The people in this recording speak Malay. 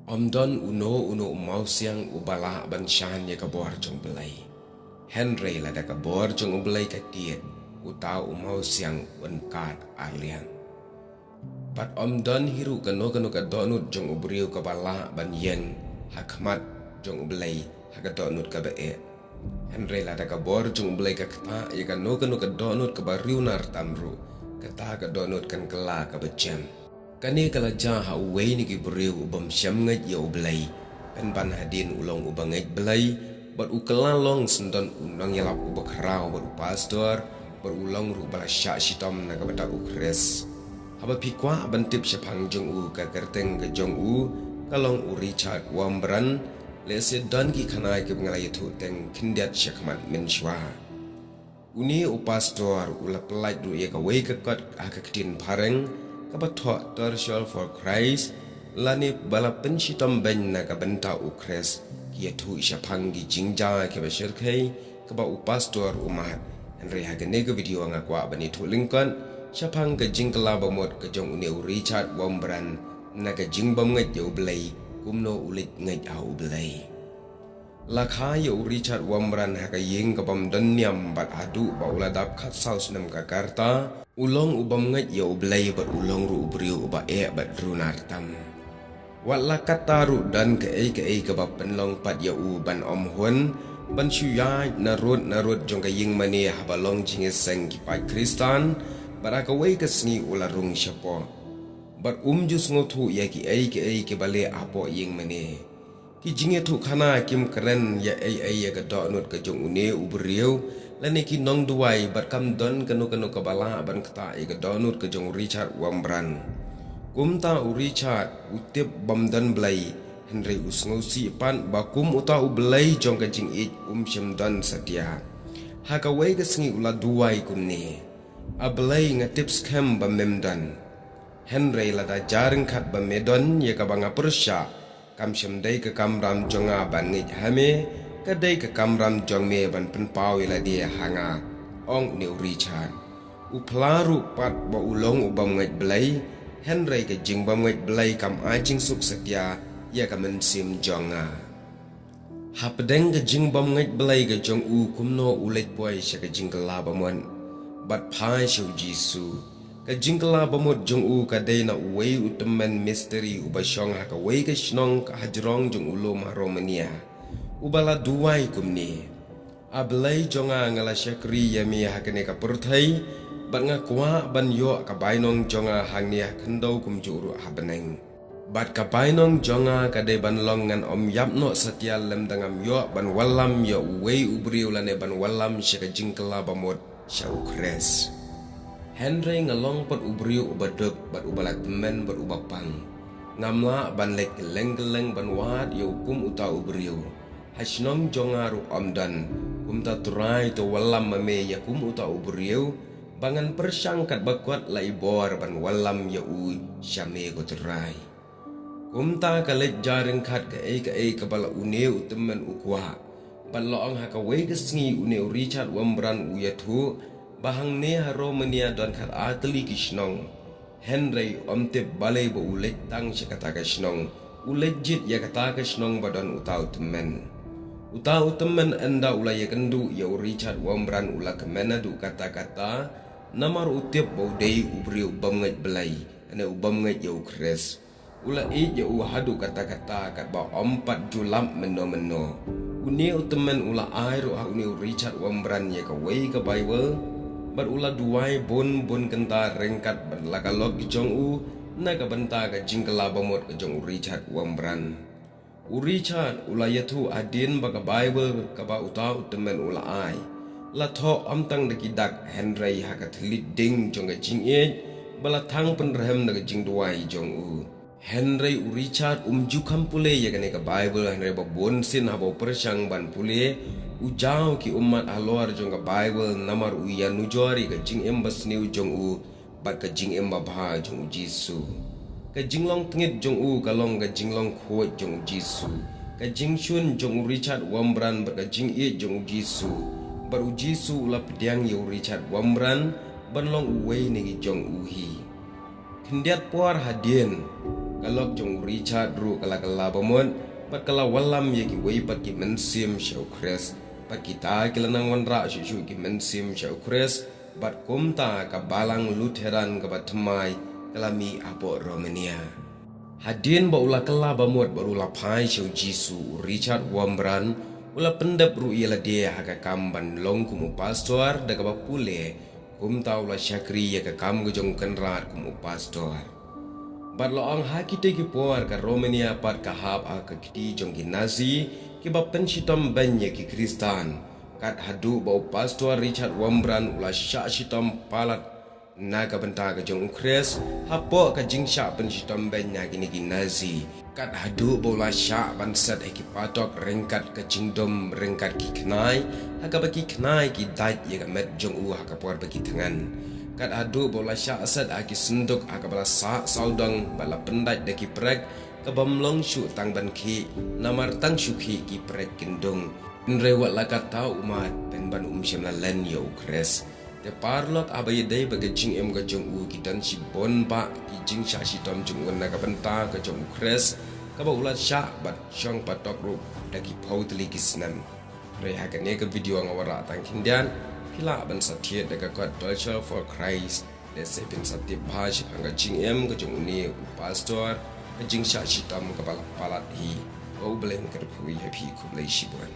Omdon uno mau siang ubala ban shan ya kabor jong belai. Henry lada kabor jong ubelai katiet utau mau siang unkat alian. Pat omdon hiru kano kadonut jong ubriu kabala ban yen hakmat jong ubelai hakadonut kabe. Henry lada kabor jong ubelai kakta ya kano kadonut kabariu nar tamru kata kadonut kan kela kabecem. Kani kala jaha uwei ni kibriu ubam syam ngat ya ublay pan hadin ulong ubang ngat belai bat ukelalong sendon unang yalap ubak rau bat upastor bat ulong ru bala syak shitom na kabata ukres haba pikwa bantip syapang jong u ka kerteng ke jong u kalong u Richard Wambran lese don ki kanai ke ngalai tu teng kindiat syakmat menshwa uni upastor ulap pelaj ru ya ka wei ka kot akakitin pareng kabathok tersial for Christ lani bala penshitom ben na kabenta ukres kia tu isyapang gi jingja ke besyirkai kaba upastor umat Henry hagene ke video ngakwa bani tu lingkon syapang ke jingkala bamot ke jong uni Richard Wambran na ke jingbam ngat ya ublay kumno ulit ngat au ublay lakha ya Richard Wambran hakaying kabam donyam bat adu ba uladap khat saus nam kakarta ulong ubam ngat ya ublay bat ulong ru ubriu uba bat runar tam wat lakata ru dan ke kabab penlong pat ya u ban om hun ban syuyai narut jong kaying mani habalong jingeseng kipai Kristan barakawai kesni ularung syapo bat jus ngotu ya ke bale apo ying mani ki jinge tu khana kim keren ya ya ka donut ka jong une ubriu lani ki nong duai bat kam don kanu kabala ban kata ka donut ka jong Richard Wambran kumta u Richard utip bamdan blai Henry usngosi pan bakum uta ublai jong ka jing syam don satia hakawai ka sngi ula duai kumni ablai ngatip scam bamemdan Henry lada jaring khat bamedon ya ka banga persya kam syamdai ke kamram jonga ban ngit hame kadai ke kamram jong me ban penpau ila dia hanga ong ni Richard uplaru pat ba ulong ubam ngat belai Henry ke jing bam ngat belai kam ajing suk setia ya ka mensim jonga hapdeng ke jing bam ngat belai ke jong u kumno ulet boy sya ke jing kala bamon bat phai shu jisu ka jingkala bamot jong u ka day na uway utemen misteri ubasyong haka way ka shnong ka hajrong jong ulom Romania ubala duway kumni ablay jonga ngala syakri yami hakane ka purthay bat nga kwa ban yo ka bainong jonga hangni kendo kumjuru habeneng bat ka bainong jonga ka day ban long ngan om yapno satya lem dangam yo ban walam yo uway ubri ulane ban walam sya ka jingkala bamot sya ukres Henry ngalong pat ubriu ubaduk bat ubalat temen bat ubapang ngamla ban lek geleng ban wat ya hukum uta ubriu hasnong jongaru omdan kumta turai to walam mame ya kum uta ubriu bangan persangkat bakwat lai bor ban walam ya u syame go turai kumta kalek jaring khat ke kabala une temen ukwa ban loong hakawai gesngi une Richard Wambran uyathu bahang ne Romania don khat atli kishnong Henry omte balai bo ulet tang syakata kishnong ulet jit ya kata kishnong badon utau temen enda ulaya kendu ya Richard Wambran ula kemena du kata namar utip bo dei ubri ubam ngat belai ane ubam ngat ya ukres ula ya hadu kata kat ba ompat julap meno uni utemen ula air uni Richard Wambran ya ka wei ka Bible bat ula duai bon kenta rengkat bat lakalog jong u na ka benta ka jingkala bamot ka jong Richard Wambran Richard ula yatu adin baka Bible ka ba uta utemen ula ai la tho amtang de kidak Henry haka thlit ding jong ka jing bala thang penrehem na ka jing duai jong u Henry Richard jukam pule ya ka Bible Henry ba bon sin habo persang ban pule ujau ki umat alor jong ka Bible namar uya nujori ka jing embas new jong u bat ka jing emba bha jong Jisu ka jinglong tngit jong u kalong ka jinglong khot jong Jisu ka jing shun jong Richard Wambran bat ka jing jong Jisu bar Jisu la pediang yo Richard Wambran ban long uwei ni jong uhi kendiat puar hadien kalok jong Richard ru kala bamon pat kala walam ye ki wei pat ki mensim shau kres pat kita kilanang wanra shu ki mensim shau kres bat kumta ka balang Lutheran ka batmai kalami apo Romania hadin ba ula kala bamot baru lapai shau Jisu Richard Wambran ula pendap ru ia dia haga kamban long kumu pastor daga bapule kumta ula syakri ya ka kam gejong kenrat kumu pastor bat loang haki te ki por ka Romania pat ka hab ka kiti jong ki Nazi ki ba penshitom banye ki Kristan kat hadu bau pastor Richard Wambran ula syak shitom palat naga benta ka jong Ukres hapo ka jingsha penshitom banya kini ki Nazi kat hadu bau la syak bansat ki patok rengkat ka jingdom rengkat ki knai haga baki knai ki dait ye ka met jong u haka por baki tangan kat adu bola syak asad aki senduk aka bala sak saudang bala pendai deki prek ke bamlong syu tang ban ki namar tang syuki ki prek kindung nrewat laka tau umat pen ban syam la len yo Ukres te parlok abai dei bagi jing em ga jong u ki dan si bon ba ki jing sya si tom jung wen ka benta ka jong Ukres ka ba ulat syak bat syong patok ru deki pautli kisnan re ha ne ke video ngawara tang kindian pila ban satya daga kot Deutscher for Christ dese bin satya bhaj hanga jing em ka jong ni pastor ka jing sya shitam ka palat hi o bleng ka phui happy ku blai shibuan